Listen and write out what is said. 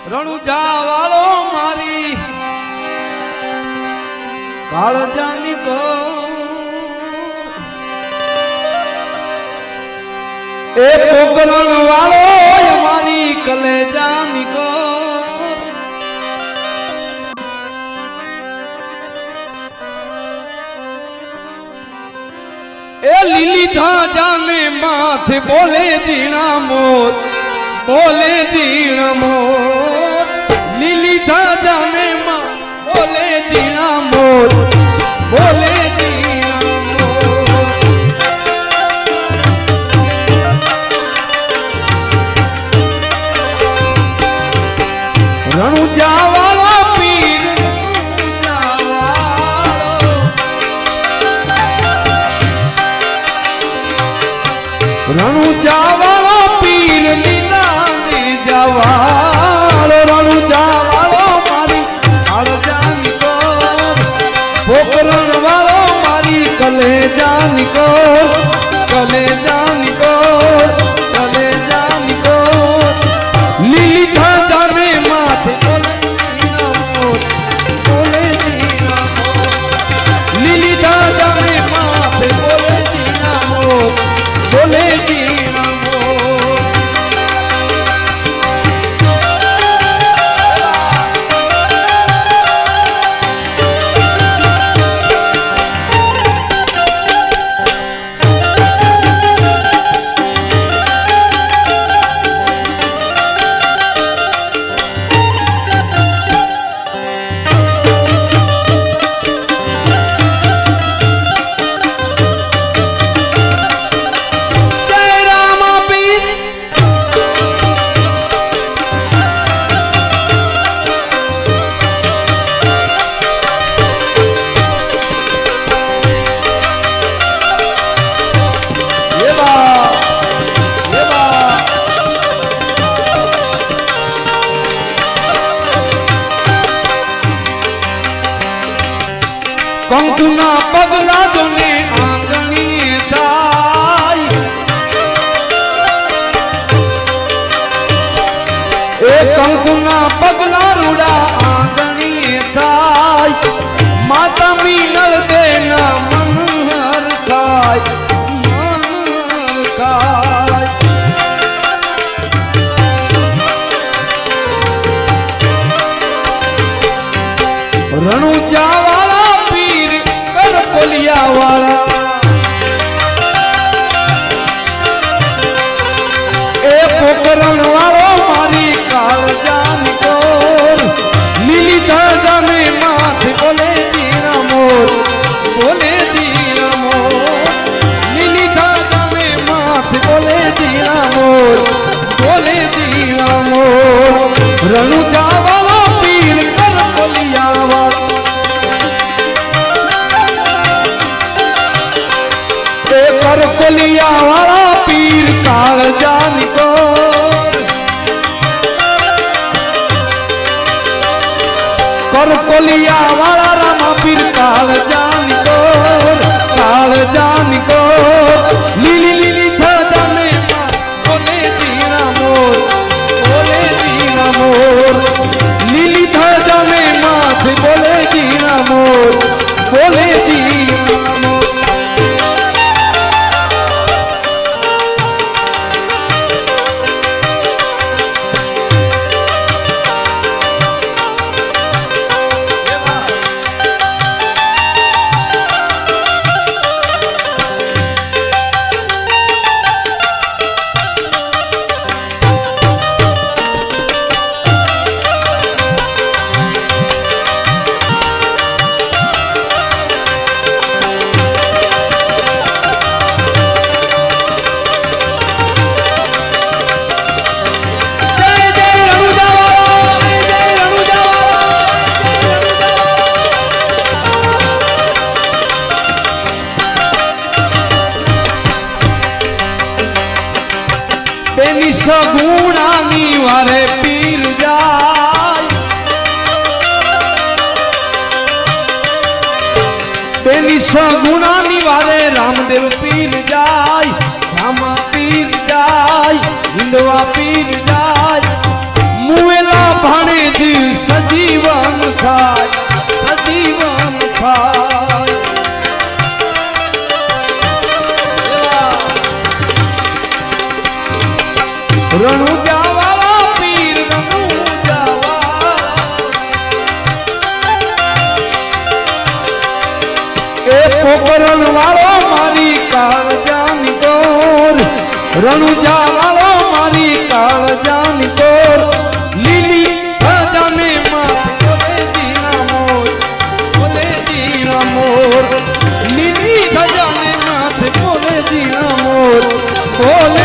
રણુજા વાળો મારી કાળજાની કો એ પોકરણ વાળો મારી કલેજાની કો એ લીલી ધાજાને માથે બોલે જીણા મોર બોલે જીણા મોર લીલી ધાજાને માં બોલે જીણા મોર બોલે જીણા મોર રણુજા વાળો પીર રણુજા વાળો પીર લીલા જવાળો રણુજા વાળો મારી કાળજાની કો પોકરણ વાળો મારી કલેજાની કો કલેજાની કો કલેજાની કો લીલી ધાજાને માથે બોલે જીના મોર લીલી ધાજાને માથે બોલે જીના મોર બોલે જીના મોર કંકુના પગલા જોને આંગણી થાય એ કંકુના પગલા રૂડા આંગણી થાય માતા મીનળ દેના મનહર થાય મનહર થાય રણુજા વાળા એ પોકરણ વાળો મારી કાળજાની કોર લીલી ધાજાને માથે બોલે જીણા મોર બોલે જીણા મોર લીલી ધાજાને માથે બોલે જીણા મોર બોલે જીણા મોર રણુજા વાળો પીર કર બોલિયા વાળો કરકોલિયા વાળા પીર કાળજાની કોર કરકોલિયા વાળા રામા પીર કાળજાની કોર કાળજાની કોર લીલી લીલી ધાજાને બોલે જીણા મોર બોલે જીણા મોર લીલી ધાજાને માથે બોલે જીણા મોર બોલે જીણા મોર બેની સગુણાની વારે પીર જાય બેની સગુણાની વારે રામદેવ પીર જાય રામા પીર જાય હિંદવા પીર જાય મુવેલા રણુજા વાળા પીર રણુજા વાળા એ પોકરણ વાળો મારી કાળજાની દોર રણુજા વાળો મારી કાળજાની દોર લીલી ધજાને માથે બોલે જીણા મોર બોલે જીણા મોર લીલી ધજાને માથે બોલે જીણા મોર બોલે